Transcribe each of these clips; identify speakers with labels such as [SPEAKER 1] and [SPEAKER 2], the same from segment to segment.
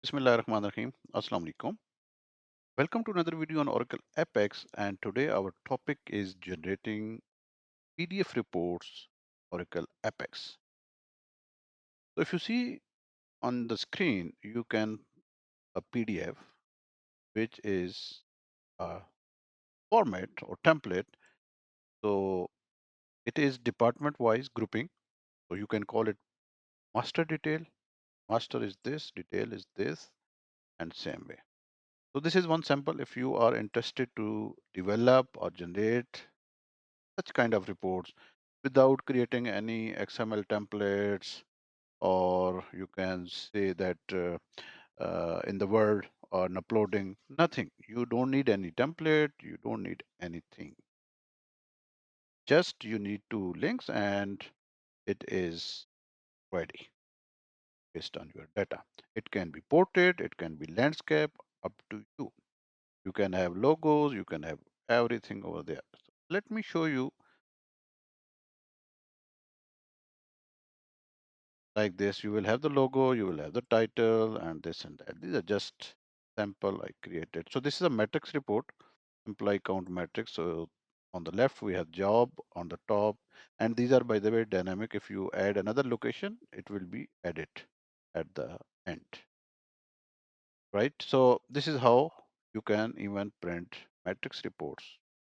[SPEAKER 1] Bismillahirrahmanirrahim. Assalamu alaikum. Welcome to another video on Oracle Apex, and today our topic is generating PDF reports Oracle Apex. So if you see on the screen, you can a PDF which is a format or template. So it is department wise grouping. So you can call it master detail. Master is this, detail is this, and same way. So this is one sample. If you are interested to develop or generate such kind of reports without creating any XML templates, or you can say that in the Word or in uploading, nothing. You don't need any template, you don't need anything. Just you need two links and it is ready based on your data. It can be portrait, it can be landscape, up to you. You can have logos, you can have everything over there. So let me show you like this. You will have the logo, you will have the title, and this and that. These are just sample I created. So this is a matrix report, employee count matrix. So on the left we have job, on the top, and these are, by the way, dynamic. If you add another location, it will be added at the end, right? So this is how you can even print matrix reports.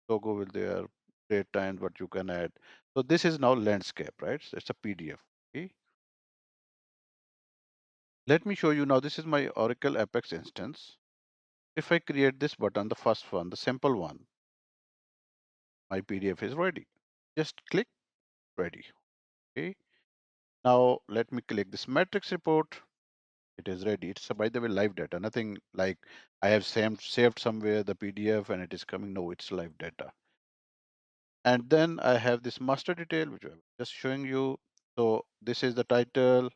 [SPEAKER 1] Logo will there, date and what you can add. So this is now landscape, right? So it's a PDF. Okay. Let me show you now. This is my Oracle Apex instance. If I create this button, the first one, the simple one, my PDF is ready. Just click ready. Okay. Now let me click this matrix report. It is ready. It's by the way live data. Nothing like I have saved somewhere the PDF and it is coming. No, it's live data. And then I have this master detail, which I'm just showing you. So this is the title.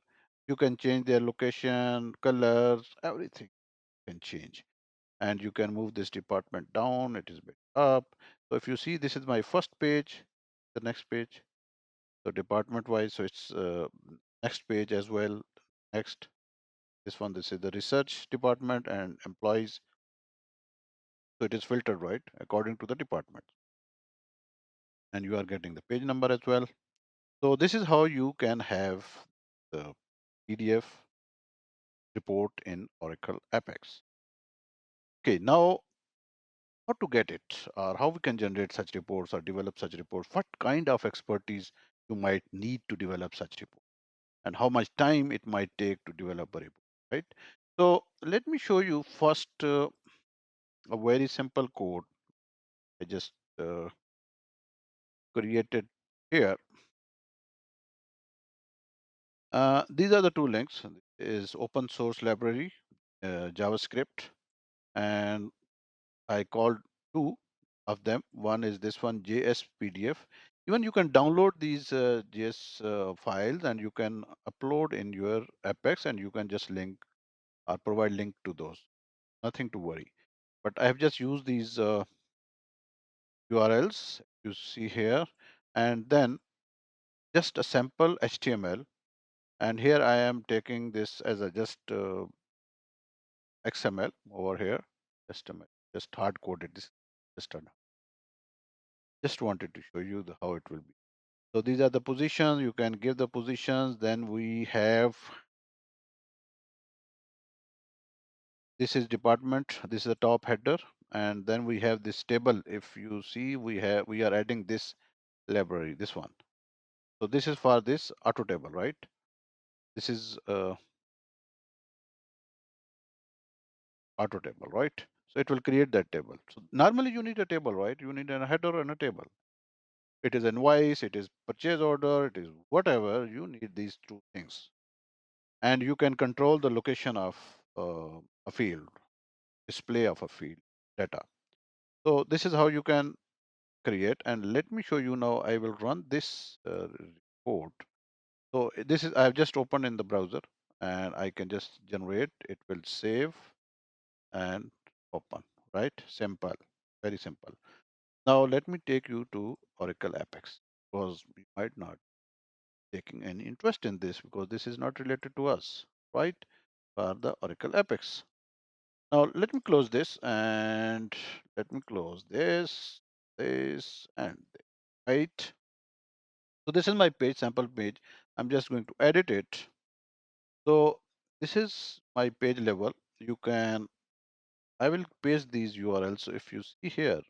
[SPEAKER 1] You can change their location, colors, everything can change. And you can move this department down, it is bit up. So if you see, this is my first page, the next page, so department wise, so it's next page as well. Next, this one, this is the research department and employees. So it is filtered, right, according to the department. And you are getting the page number as well. So this is how you can have the PDF report in Oracle Apex. Okay, now how to get it, or how we can generate such reports or develop such reports, what kind of expertise you might need to develop such report, and how much time it might take to develop a report, right? So let me show you first a very simple code I just created here. These are the two links. Is open source library, JavaScript, and I called two of them. One is this one, jsPDF. Even you can download these JS files and you can upload in your Apex, and you can just link or provide link to those. Nothing to worry. But I have just used these URLs you see here, and then just a sample HTML. And here I am taking this as a just XML over here. Just hard coded this. Just wanted to show you how it will be. So these are the positions. You can give the positions. Then we have, this is department. This is the top header. And then we have this table. If you see, we are adding this library, this one. So this is for this auto table, right? This is auto table, right? So it will create that table. So normally you need a table, right? You need a header and a table. It is invoice, it is purchase order, it is whatever. You need these two things. And you can control the location of a field, display of a field data. So this is how you can create. And let me show you now. I will run this report. So this is, I have just opened in the browser and I can just generate. It will save and open, right? Simple, very simple. Now let me take you to Oracle Apex, because we might not taking any interest in this because this is not related to us, right? for the Oracle Apex. Now let me close this and let me close this, and this, right. So this is my page, sample page. I'm just going to edit it. So this is my page level. You can, I will paste these URLs. So if you see here,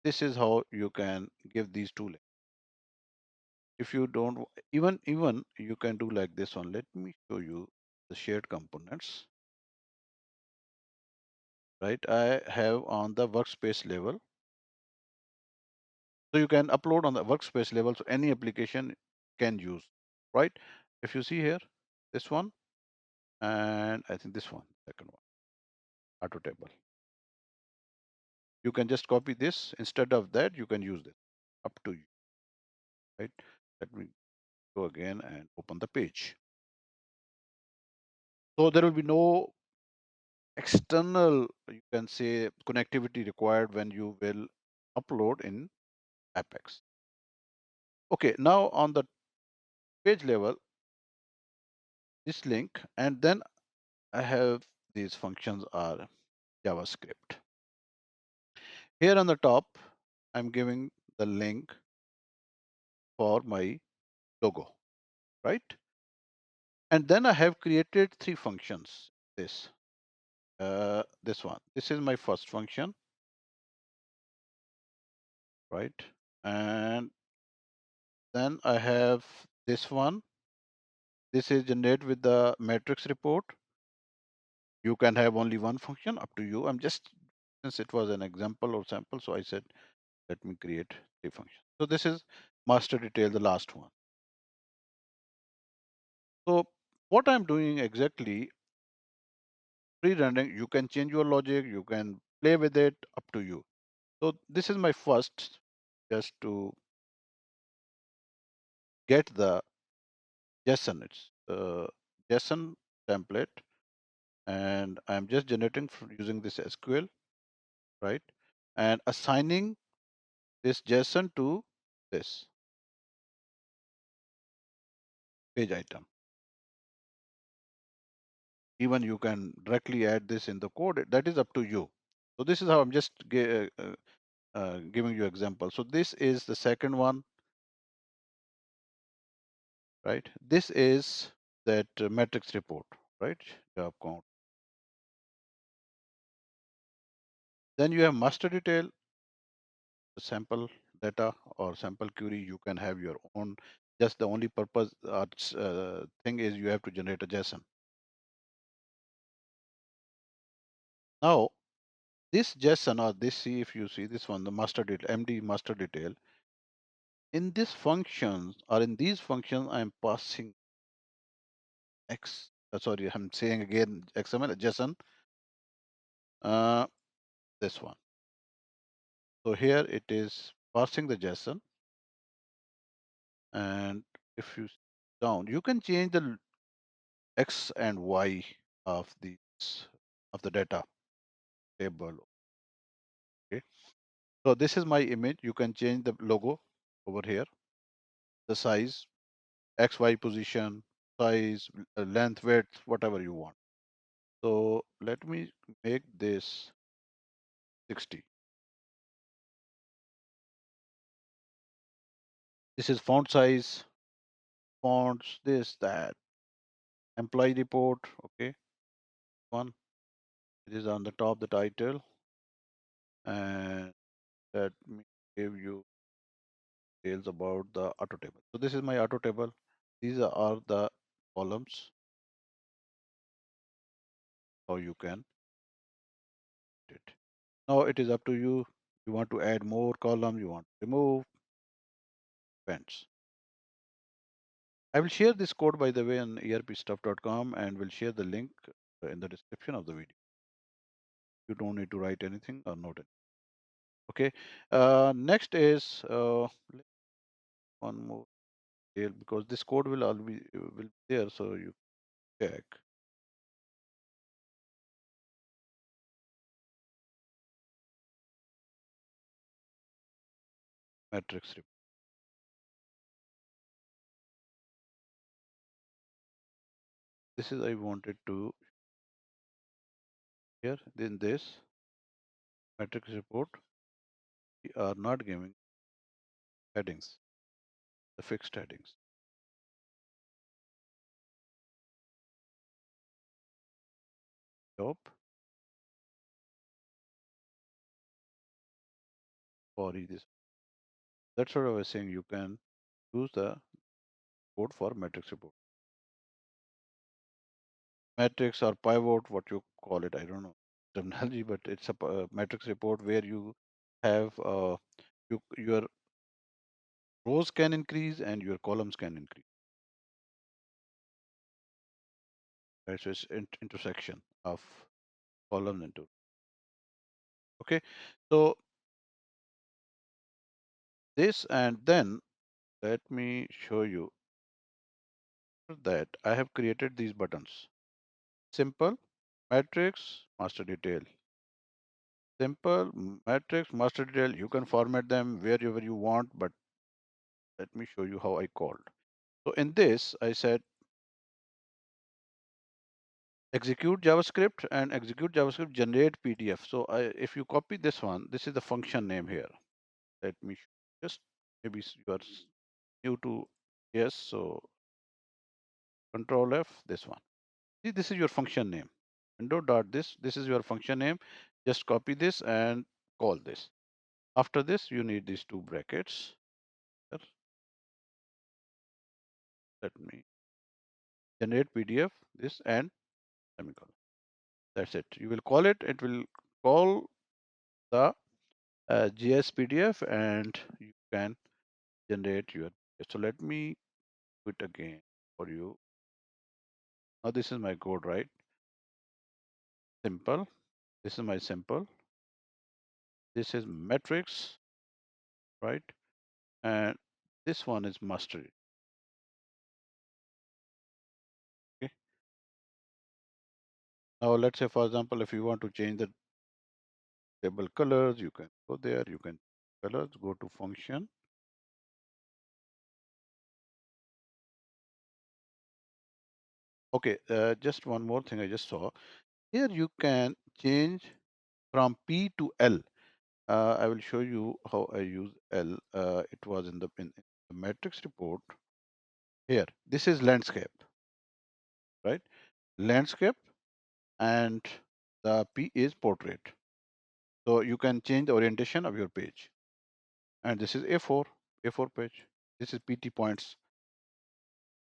[SPEAKER 1] this is how you can give these two links. If you don't, even you can do like this one. Let me show you the shared components. Right, I have on the workspace level. So you can upload on the workspace level, so any application can use, right? If you see here, this one, and I think this one, second one, auto table. You can just copy this. Instead of that, you can use this. Up to you, right? Let me go again and open the page. So there will be no external, you can say, connectivity required when you will upload in Apex. Okay, now on the page level, this link, and then I have these functions are JavaScript. Here on the top, I'm giving the link for my logo, right? And then I have created three functions. This one. This is my first function, right? And then I have this one. This is generate with the matrix report. You can have only one function, up to you. I'm just, since it was an example or sample, so I said, let me create three functions. So this is master detail, the last one. So what I'm doing exactly, pre-rendering, you can change your logic, you can play with it, up to you. So this is my first, just to get the JSON. It's JSON template, and I'm just generating using this SQL, right? And assigning this JSON to this page item. Even you can directly add this in the code. That is up to you. So this is how I'm just giving you example. So this is the second one, right? This is that matrix report, right? Job count. Then you have master detail, sample data or sample query. You can have your own. Just the only purpose thing is you have to generate a JSON. Now this JSON or this, see if you see this one, the master detail, MD master detail. In this functions or in these functions, I'm passing sorry, I'm saying again XML JSON. This one. So here it is parsing the JSON, and if you down, you can change the X and Y of the data table. Okay. So this is my image. You can change the logo over here, the size, X, Y position, size, length, width, whatever you want. So let me make this 60. This is font size, fonts, this, that, employee report. Okay. One. It is on the top, the title, and let me give you details about the auto table. So this is my auto table. These are the columns, how you can do it. Now it is up to you. You want to add more column, you want to remove, depends. I will share this code, by the way, on erpstuff.com, and will share the link in the description of the video. You don't need to write anything or note it. Okay. Next is one more here, because this code will all be will be there, so you check. Matrix report. This is I wanted to here in this matrix report. We are not giving headings, the fixed headings. Job for this. That's what I was saying. You can use the code for matrix report. Matrix or pivot, what you call it, I don't know terminology, but it's a matrix report where you have your rows can increase and your columns can increase. Right? So it's intersection of columns into. Okay, so this and then let me show you that I have created these buttons. Simple, matrix, master detail. Simple, matrix, master detail. You can format them wherever you want, but let me show you how I called. So in this, I said execute JavaScript and execute JavaScript generate PDF. So if you copy this one, this is the function name here. Let me just maybe you are new to yes. So Control F, this one. See, this is your function name. Window dot this is your function name. Just copy this and call this. After this, you need these two brackets. Here. Let me generate PDF, this and semicolon. That's it. You will call it. It will call the JSPDF and you can generate your. So let me do it again for you. Now this is my code, right? Simple. This is my simple. This is metrics, right? And this one is mastery. Okay. Now let's say, for example, if you want to change the table colors, you can go there. You can colors. Go to function. Okay. Just one more thing I just saw. Here you can change from P to L. I will show you how I use L. It was in the matrix report. Here, this is landscape, right? Landscape and the P is portrait. So you can change the orientation of your page. And this is A4 page. This is PT points.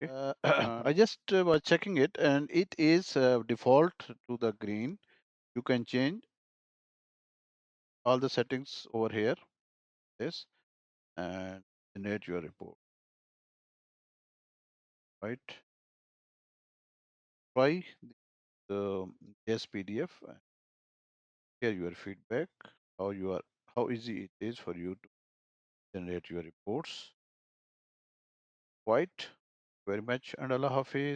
[SPEAKER 1] Okay. I just was checking it and it is default to the green. You can change all the settings over here. This and generate your report, right? Try the JSPDF and share your feedback, how you are, how easy it is for you to generate your reports. Quite very much and Allah Hafiz.